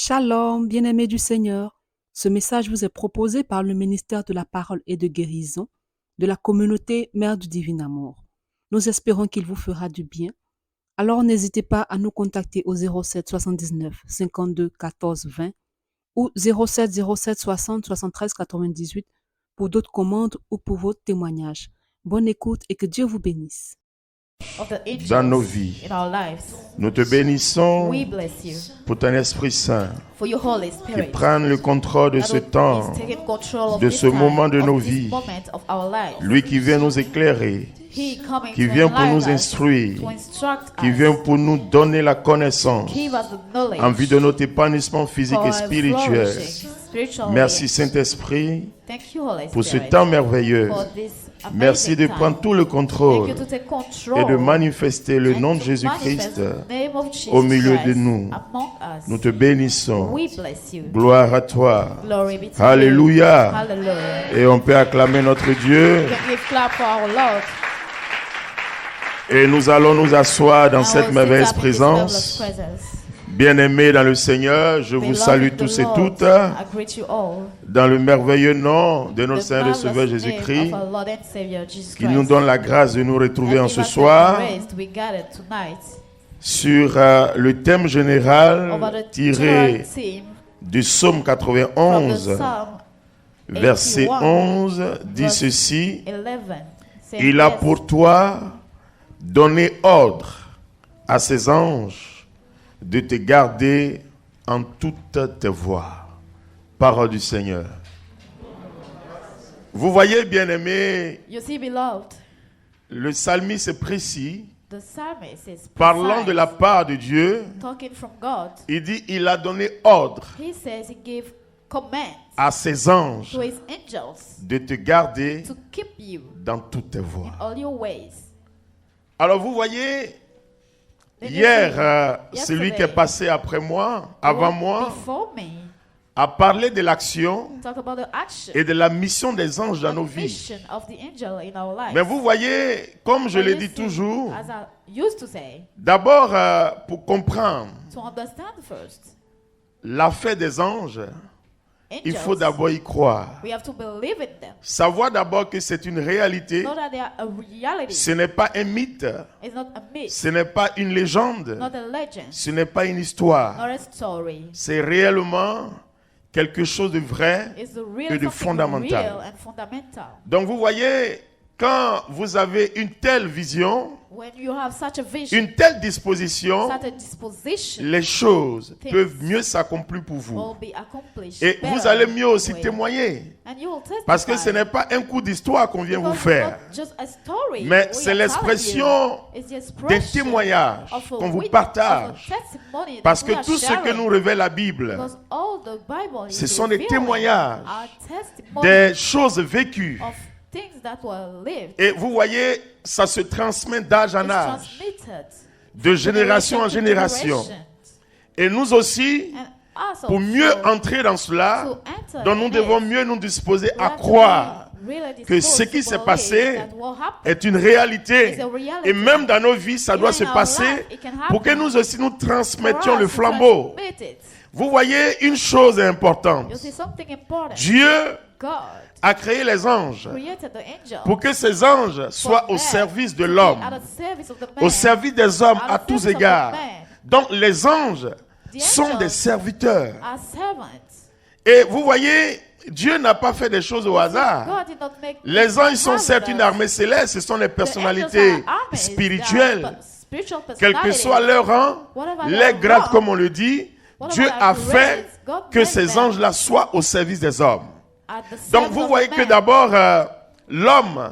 Shalom, bien-aimés du Seigneur. Ce message vous est proposé par le ministère de la Parole et de Guérison de la communauté Mère du Divin Amour. Nous espérons qu'il vous fera du bien. Alors n'hésitez pas à nous contacter au 07 79 52 14 20 ou 07 07 60 73 98 pour d'autres commandes ou pour votre témoignage. Bonne écoute et que Dieu vous bénisse. Dans nos vies, nous te bénissons pour ton Esprit Saint qui prenne le contrôle de ce temps, de ce moment de nos vies. Lui qui vient nous éclairer, qui vient pour nous instruire, qui vient pour nous donner la connaissance en vue de notre épanouissement physique et spirituel. Merci Saint-Esprit pour ce temps merveilleux. Merci de prendre tout le contrôle et de manifester le nom de Jésus-Christ au milieu de nous. Nous te bénissons. Gloire à toi. Alléluia. Et on peut acclamer notre Dieu. Et nous allons nous asseoir dans cette merveilleuse présence. Bien-aimés dans le Seigneur, je vous salue tous et toutes dans le merveilleux nom de notre Seigneur et Sauveur Jésus-Christ qui nous donne la grâce de nous retrouver en ce soir sur le thème général tiré du psaume 91, verset 11, dit ceci: Il a pour toi donné ordre à ses anges de te garder en toutes tes voies. Parole du Seigneur. Vous voyez, bien-aimés, le psalmiste est précis, parlant de la part de Dieu. Il dit, il a donné ordre à ses anges de te garder dans toutes tes voies. Alors vous voyez, hier, celui qui est passé après moi, avant moi, a parlé de l'action et de la mission des anges dans nos vies. Mais vous voyez, comme je le dis toujours, d'abord, pour comprendre l'affaire des anges, il faut d'abord y croire. Savoir d'abord que c'est une réalité. Ce n'est pas un mythe. Ce n'est pas une légende. Ce n'est pas une histoire. C'est réellement quelque chose de vrai et de fondamental. Donc vous voyez, quand vous avez une telle vision, une telle disposition, les choses peuvent mieux s'accomplir pour vous. Et vous allez mieux aussi témoigner. Parce que ce n'est pas un coup d'histoire qu'on vient vous faire, mais c'est l'expression des témoignages qu'on vous partage. Parce que tout ce que nous révèle la Bible, ce sont des témoignages, des choses vécues. Et vous voyez, ça se transmet d'âge en âge, de génération en génération. Et nous aussi, pour mieux entrer dans cela, donc nous devons mieux nous disposer à croire que ce qui s'est passé est une réalité. Et même dans nos vies, ça doit se passer pour que nous aussi nous transmettions le flambeau. Vous voyez, une chose est importante. Dieu a créé les anges pour que ces anges soient au service de l'homme, au service des hommes à tous égards. Donc les anges sont des serviteurs. Et vous voyez, Dieu n'a pas fait des choses au hasard. Les anges sont certes une armée céleste, ce sont des personnalités spirituelles. Quel que soit leur rang, les grades comme on le dit, Dieu a fait que ces anges-là soient au service des hommes. Donc vous voyez que d'abord l'homme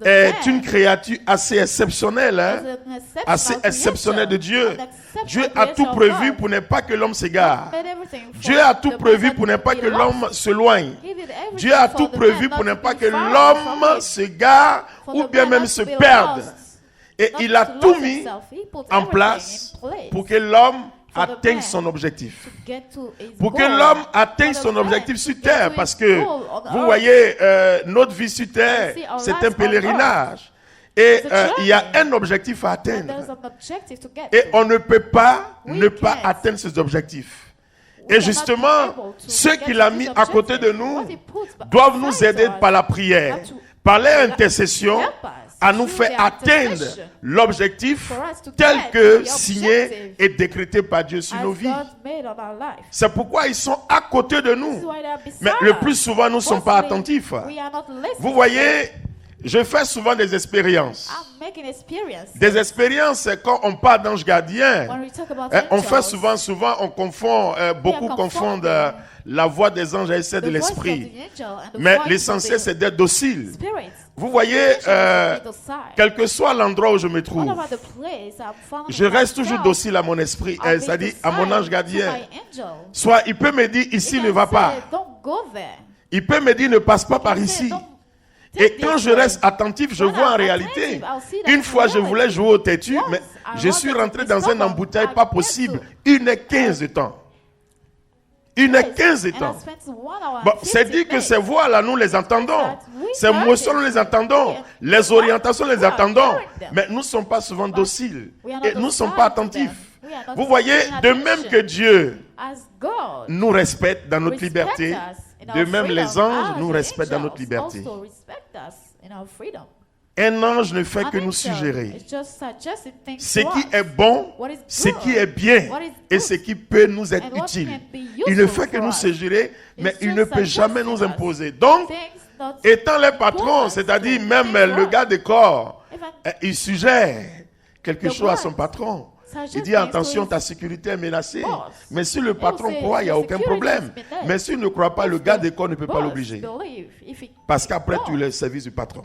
est une créature assez exceptionnelle, assez exceptionnelle de Dieu. Dieu a tout prévu pour ne pas que l'homme s'égare. Dieu a tout prévu pour ne pas que l'homme se loigne. Dieu a tout prévu pour ne pas que l'homme s'égare ou bien même se perde. Et il a tout mis en place pour que l'homme atteigne son objectif. Pour que l'homme atteigne son objectif sur terre. Parce que, vous voyez, notre vie sur terre, c'est un pèlerinage. Et il y a un objectif à atteindre. Et on ne peut pas ne pas atteindre ces objectifs. Et justement, ceux qu'il a mis à côté de nous doivent nous aider par la prière, par l'intercession, à nous faire atteindre l'objectif tel que signé et décrété par Dieu sur nos vies. C'est pourquoi ils sont à côté de nous. Mais le plus souvent, nous ne sommes pas attentifs. Vous voyez, je fais souvent des expériences. Des expériences, c'est quand on parle d'ange gardien. On fait souvent, on confond, beaucoup confondent la voix des anges et celle de l'esprit. Mais l'essentiel, c'est d'être docile. Vous voyez, quel que soit l'endroit où je me trouve, je reste toujours docile à mon esprit, c'est-à-dire à mon ange gardien. Soit il peut me dire, ici ne va pas. Il peut me dire, ne passe pas par ici. Et quand je reste attentif, je vois en réalité. Une fois, je voulais jouer au têtu, mais je suis rentré dans un embouteillage pas possible. 1h15 de temps. 1h15 de temps. Bon, c'est dit que ces voix-là, nous les entendons. Ces motions, nous les entendons. Les orientations, nous les entendons. Mais nous ne sommes pas souvent dociles. Et nous ne sommes pas attentifs. Vous voyez, de même que Dieu nous respecte dans notre liberté, de même les anges nous respectent dans notre liberté. Un ange ne fait que nous suggérer ce qui est bon, ce qui est bien et ce qui peut nous être utile. Il ne fait que nous suggérer, mais il ne peut jamais nous imposer. Donc, étant les patrons, c'est-à-dire même le gars de corps, il suggère quelque chose à son patron. Il dit attention, ta sécurité est menacée. Mais si le patron croit, il n'y a aucun problème. Mais s'il ne croit pas, le gars de corps ne peut pas l'obliger. Parce qu'après, tu es le service du patron.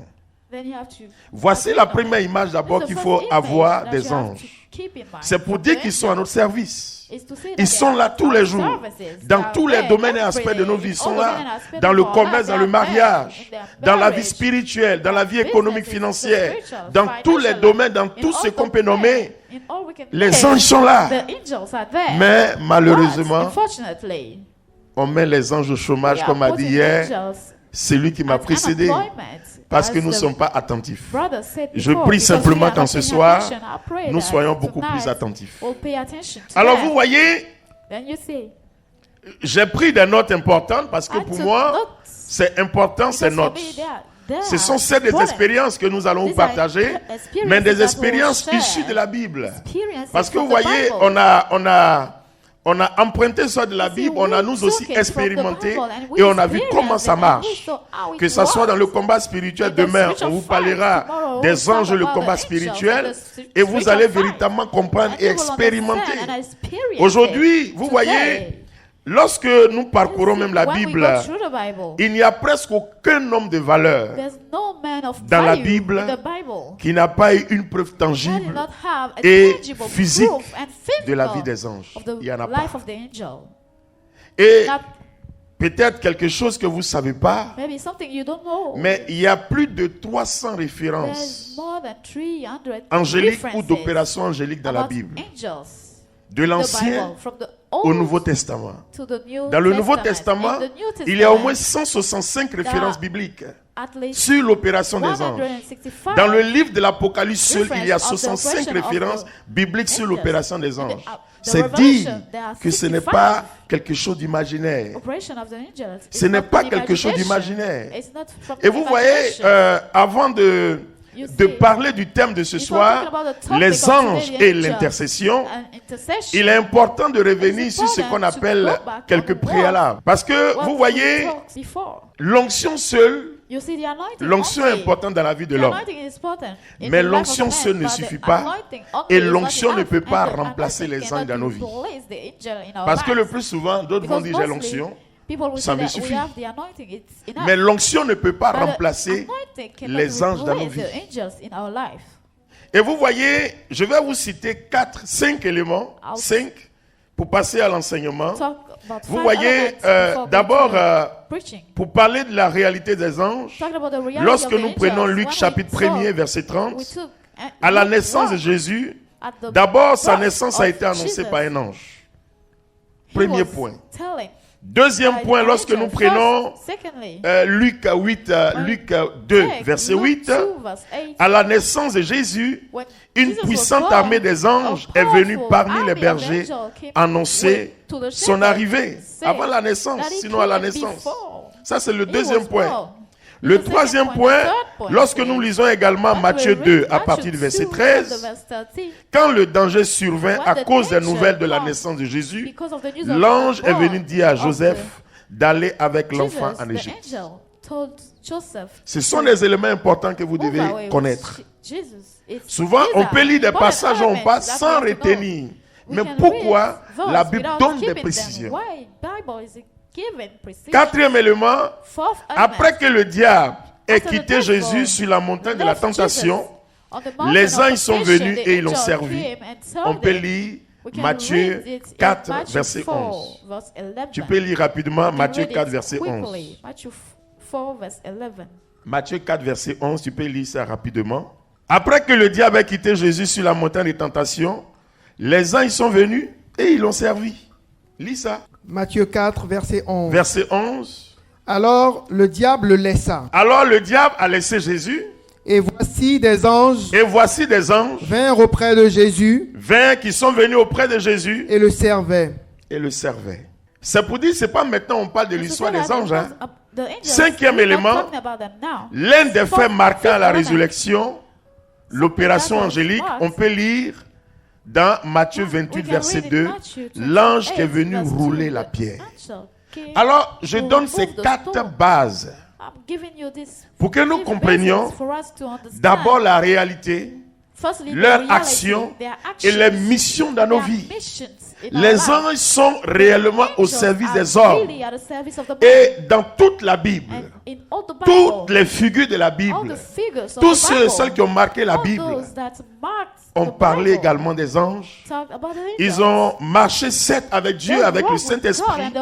Voici la première image d'abord qu'il faut avoir des anges. C'est pour dire qu'ils sont à notre service. Ils sont là tous les jours. Dans tous les domaines et aspects de nos vies, ils sont là. Dans le commerce, dans le mariage, dans la vie spirituelle, dans la vie économique, financière, dans tous les domaines, dans tout ce qu'on peut nommer. Les anges sont là. Mais malheureusement, on met les anges au chômage, comme a dit hier, celui qui m'a précédé. Parce que nous ne sommes pas attentifs. Je prie simplement qu'en ce soir, nous soyons beaucoup plus attentifs. Alors vous voyez, j'ai pris des notes importantes parce que pour moi, c'est important ces notes. Ce sont des expériences que nous allons partager, mais des expériences issues de la Bible. Parce que vous voyez, on a emprunté ça de la Bible, on a nous aussi expérimenté et on a vu comment ça marche. Que ce soit dans le combat spirituel, demain on vous parlera des anges, le combat spirituel, et vous allez véritablement comprendre et expérimenter. Aujourd'hui, vous voyez, lorsque nous parcourons même la Bible, il n'y a presque aucun homme de valeur dans la Bible qui n'a pas eu une preuve tangible et physique de la vie des anges. Il n'y en a pas. Et peut-être quelque chose que vous ne savez pas, mais il y a plus de 300 références angéliques ou d'opérations angéliques dans la Bible. De l'Ancien au Nouveau Testament. Dans le Nouveau Testament, il y a au moins 165 références bibliques sur l'opération des anges. Dans le livre de l'Apocalypse seul, il y a 65 références bibliques sur l'opération des anges. C'est dire que ce n'est pas quelque chose d'imaginaire. Ce n'est pas quelque chose d'imaginaire. Et vous voyez, avant de parler du thème de ce soir, les anges et l'intercession, il est important de revenir sur ce qu'on appelle quelques préalables. Parce que vous voyez, l'onction seule, l'onction est importante dans la vie de l'homme. Mais l'onction seule ne suffit pas et l'onction ne peut pas remplacer les anges dans nos vies. Parce que le plus souvent, d'autres vont dire j'ai l'onction. Ça me suffit. Mais l'onction ne peut pas remplacer les anges dans nos vies. Et vous voyez, je vais vous citer 5 éléments, 5, pour passer à l'enseignement. Vous voyez, d'abord, pour parler de la réalité des anges, lorsque nous prenons Luc chapitre 1er, verset 30, à la naissance de Jésus, d'abord sa naissance a été annoncée par un ange. Premier point. Deuxième point, lorsque nous prenons Luc 2, verset 8, à la naissance de Jésus, une puissante armée des anges est venue parmi les bergers annoncer son arrivée avant la naissance, sinon à la naissance. Ça, c'est le deuxième point. Le troisième point, lorsque nous lisons également Matthieu 2 à partir du verset 13, quand le danger survint à cause des nouvelles de la naissance de Jésus, l'ange est venu dire à Joseph d'aller avec l'enfant en Égypte. Ce sont des éléments importants que vous devez connaître. Souvent, on peut lire des passages où on passe sans retenir. Mais pourquoi la Bible donne des précisions? Quatrième élément, après que le diable ait quitté Jésus sur la montagne de la tentation, les anges sont venus et ils l'ont servi. On peut lire Matthieu 4, verset 11. Tu peux lire rapidement Matthieu 4, verset 11. Matthieu 4, verset 11, tu peux lire ça rapidement. Après que le diable ait quitté Jésus sur la montagne de tentation, les anges sont venus et ils l'ont servi. Lis ça. Matthieu 4, verset 11. Verset 11. Alors le diable le laissa. Alors le diable a laissé Jésus. Et voici des anges. Vinrent auprès de Jésus. Qui sont venus auprès de Jésus. Et le servaient. C'est pour dire, c'est pas maintenant on parle de l'histoire des anges. Hein. Cinquième élément, l'un des faits marquant la résurrection, l'opération angélique, on peut lire dans Matthieu 28, verset 2, l'ange qui est venu rouler la pierre. Alors, je donne ces 4 bases pour que nous comprenions d'abord la réalité, leur action et les missions dans nos vies. Les anges sont réellement au service des hommes. Et dans toute la Bible, toutes les figures de la Bible, tous ceux qui ont marqué la Bible, ont parlé également des anges. Ils ont marché certes avec Dieu, avec le Saint-Esprit,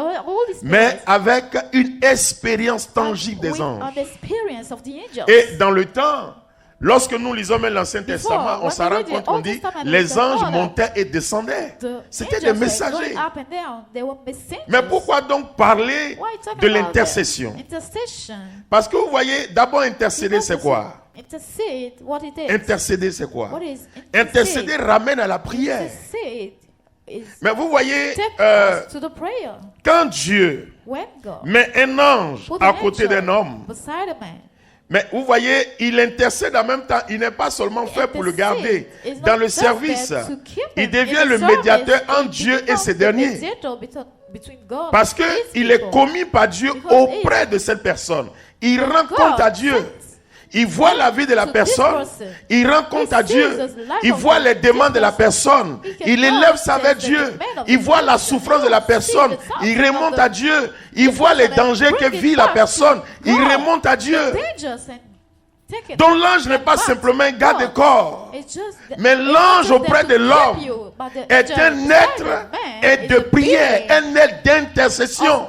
mais avec une expérience tangible des anges. Et dans le temps, lorsque nous lisons même l'Ancien Testament, on s'en rend compte qu'on dit les anges montaient et descendaient. C'était des messagers. Mais pourquoi donc parler de l'intercession? Parce que vous voyez, d'abord intercéder, c'est quoi? Intercéder, c'est quoi? Intercéder ramène à la prière. Mais vous voyez, quand Dieu met un ange à côté d'un homme, mais vous voyez, il intercède en même temps. Il n'est pas seulement fait pour le garder dans le service. Il devient le médiateur entre Dieu et ces derniers. Parce qu'il est commis par Dieu auprès de cette personne. Il rend compte à Dieu. Il voit la vie de la personne. Il rend compte à Dieu. Il voit les demandes de la personne. Il élève ça avec Dieu. Il voit la souffrance de la personne. Il remonte à Dieu. Il voit les dangers que vit la personne. Il remonte à Dieu. Donc l'ange n'est pas simplement un garde-corps. Mais l'ange auprès de l'homme est un être de prière, un être d'intercession.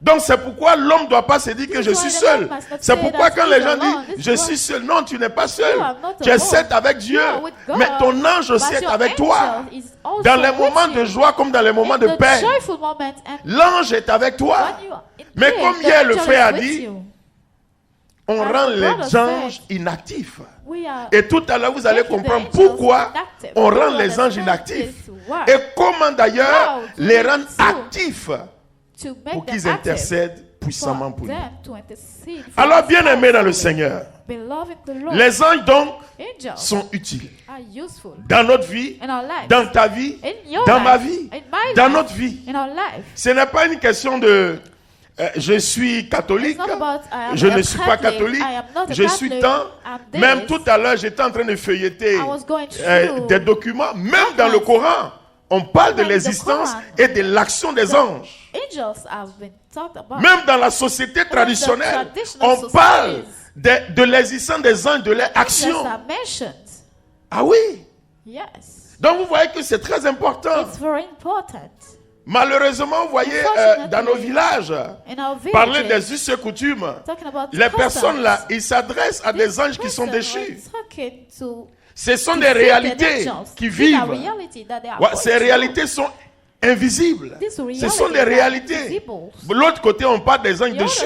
Donc c'est pourquoi l'homme ne doit pas se dire que je suis seul. C'est pourquoi quand les gens disent je suis seul, non, tu n'es pas seul. Tu es seul avec Dieu. Mais ton ange aussi est avec toi. Dans les moments de joie comme dans les moments de paix. L'ange est avec toi. Mais comme hier le frère a dit, on rend les anges inactifs. Et tout à l'heure vous allez comprendre pourquoi on rend les anges inactifs. Et comment d'ailleurs les rendre actifs. Pour qu'ils intercèdent puissamment pour nous. Alors, bien aimés dans le Seigneur, les anges donc sont utiles dans notre vie, dans ta vie, dans ma vie, dans notre vie. Ce n'est pas une question de je suis catholique, je ne suis pas catholique, je suis tant. Même tout à l'heure, j'étais en train de feuilleter des documents, même dans le Coran. On parle de l'existence et de l'action des anges. Même dans la société traditionnelle, on parle de l'existence des anges, de leur action. Ah oui. Donc vous voyez que c'est très important. Malheureusement, vous voyez, dans nos villages, parler des us et coutumes, les personnes là, ils s'adressent à des anges qui sont déchus. Ce sont des réalités qui vivent. Ces réalités sont invisibles. Ce sont des réalités. De l'autre côté, on parle des anges déchus.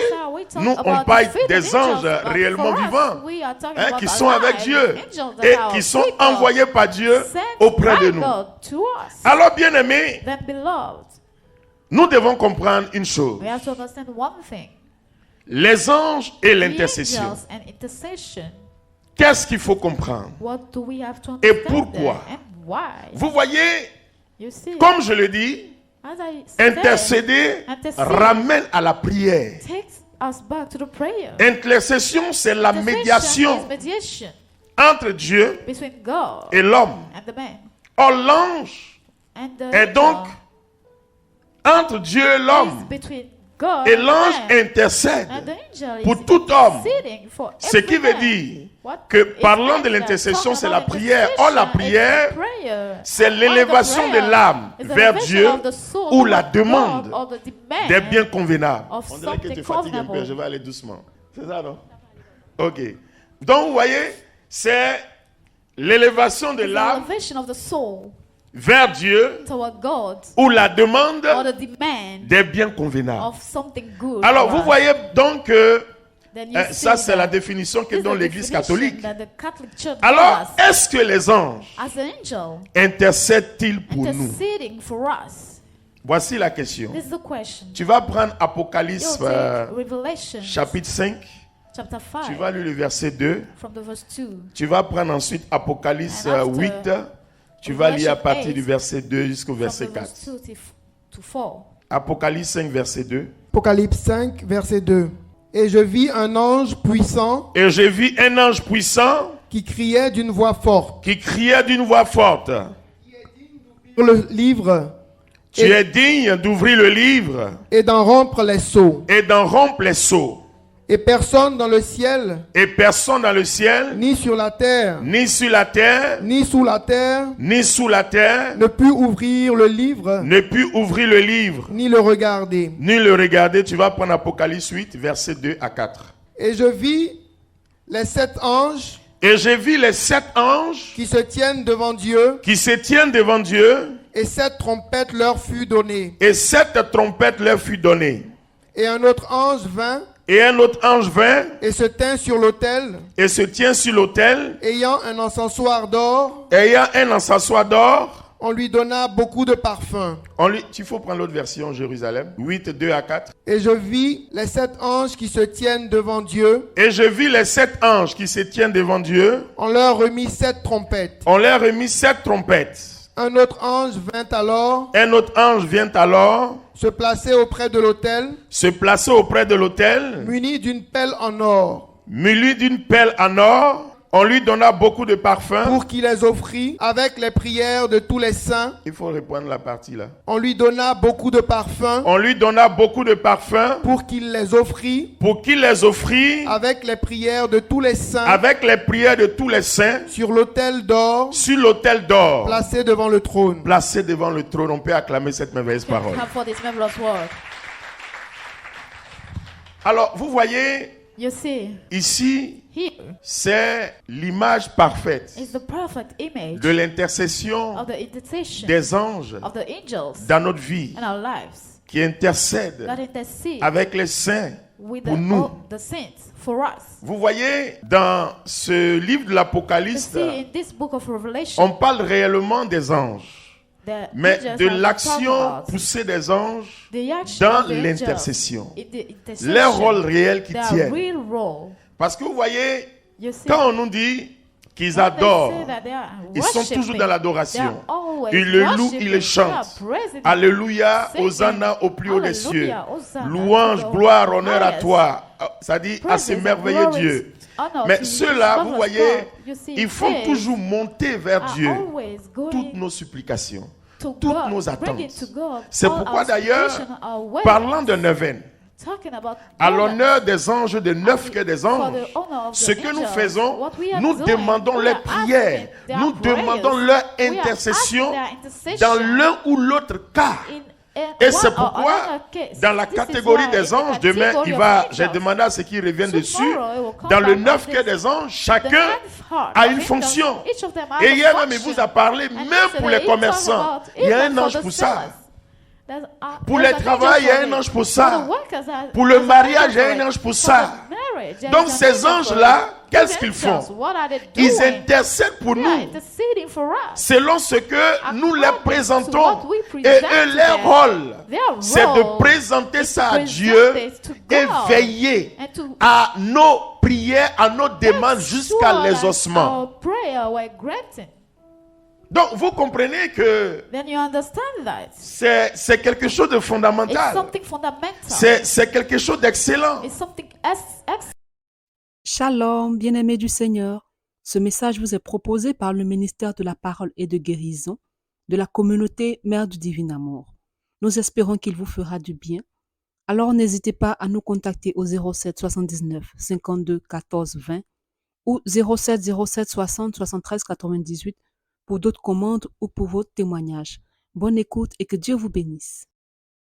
Nous, on parle des anges réellement vivants, qui sont avec Dieu et qui sont envoyés par Dieu auprès de nous. Alors, bien-aimés, nous devons comprendre une chose. Les anges et l'intercession. Qu'est-ce qu'il faut comprendre? Et pourquoi? Vous voyez, comme je le dis, intercéder ramène à la prière. Intercession, c'est la médiation entre Dieu et l'homme. Or, l'ange est donc entre Dieu et l'homme. Et l'ange intercède pour tout homme. Ce qui veut dire que parlant de l'intercession, c'est la prière. Or, la prière, c'est l'élévation de l'âme vers Dieu ou la demande des biens convenables. On dirait que tu fatigues un peu, je vais aller doucement. C'est ça, non? Ok. Donc, vous voyez, c'est l'élévation de l'âme vers Dieu ou la demande des biens convenables. Alors, vous voyez donc que ça, c'est la définition que donne l'Église catholique. Alors, est-ce que les anges intercèdent-ils pour nous? Voici la question. Tu vas prendre Apocalypse chapitre 5. Tu vas lire le verset 2. Tu vas prendre ensuite Apocalypse 8. Tu vas lire à partir du verset 2 jusqu'au verset 4. Apocalypse 5, verset 2. Apocalypse 5, verset 2. Et je vis un ange puissant. Et je vis un ange puissant. Qui criait d'une voix forte. Qui criait d'une voix forte. Le livre. Tu es digne d'ouvrir le livre. Et d'en rompre les sceaux. Et d'en rompre les sceaux. Et personne dans le ciel, et personne dans le ciel, ni sur la terre, ni sur la terre, ni sous la terre, ni sous la terre, ne put ouvrir le livre, ne put ouvrir le livre, ni le regarder. Ni le regarder. Tu vas prendre Apocalypse 8, versets 2 à 4. Et je vis les 7 anges, et j'ai vu les 7 anges qui se tiennent devant Dieu, qui se tiennent devant Dieu, et 7 trompettes leur fut donnée. Et 7 trompettes leur fut donnée. Et un autre ange vint. Et un autre ange vint et se tint sur l'autel, et se tient sur l'autel, ayant un encensoir d'or. Ayant un encensoir d'or, on lui donna beaucoup de parfums. Il faut prendre l'autre version, Jérusalem, 8, 2 à 4. Et je vis les 7 anges qui se tiennent devant Dieu. Et je vis les 7 anges qui se tiennent devant Dieu. On leur remit 7 trompettes. On leur remit 7 trompettes. Un autre ange vint alors. Un autre ange vient alors. Se placer auprès de l'autel. Se placer auprès de l'autel. Muni d'une pelle en or. Muni d'une pelle en or. On lui donna beaucoup de parfums. Pour qu'il les offrit avec les prières de tous les saints. Il faut reprendre la partie là. On lui donna beaucoup de parfums. On lui donna beaucoup de parfums. Pour qu'il les offrit. Pour qu'il les offrit. Avec les prières de tous les saints. Avec les prières de tous les saints. Sur l'autel d'or. Sur l'autel d'or. Placé devant le trône. Placé devant le trône. On peut acclamer cette merveilleuse parole. Alors, vous voyez. Ici, c'est l'image parfaite de l'intercession des anges dans notre vie qui intercèdent avec les saints pour nous. Vous voyez, dans ce livre de l'Apocalypse, on parle réellement des anges. Mais de l'action poussée des anges dans l'intercession. Leur rôle réel qu'ils tiennent. Parce que vous voyez, quand on nous dit qu'ils adorent, ils sont toujours dans l'adoration. Ils le louent, ils le chantent. Alléluia, Hosanna au plus haut des cieux. Louange, gloire, honneur à toi. Ça dit à ce merveilleux Dieu. Mais ceux-là, vous voyez, ils font toujours monter vers Dieu toutes nos supplications, toutes nos attentes. C'est pourquoi d'ailleurs, parlant de neuvaine, à l'honneur des anges, de neuf que des anges, ce que nous faisons, nous demandons leur prière, nous demandons leur intercession dans l'un ou l'autre cas. Et c'est pourquoi, dans la catégorie des anges, demain, j'ai demandé à ceux qui reviennent dessus, dans le neuf que des anges, chacun a une fonction. Et hier même, il vous a parlé, même pour les commerçants, il y a un ange pour ça. Pour le travail, il y a un ange pour ça. Pour le mariage, il y a un ange pour ça. Donc ces anges-là, qu'est-ce qu'ils font? Ils intercèdent pour nous selon ce que nous leur présentons. Et eux, leur rôle, c'est de présenter ça à Dieu et veiller à nos prières, à nos demandes jusqu'à l'exaucement. Donc vous comprenez que c'est quelque chose de fondamental. C'est quelque chose d'excellent. Shalom, bien-aimés du Seigneur. Ce message vous est proposé par le ministère de la Parole et de Guérison de la communauté Mère du Divin Amour. Nous espérons qu'il vous fera du bien. Alors n'hésitez pas à nous contacter au 07 79 52 14 20 ou 07 07 60 73 98 pour d'autres commandes ou pour vos témoignages. Bonne écoute et que Dieu vous bénisse.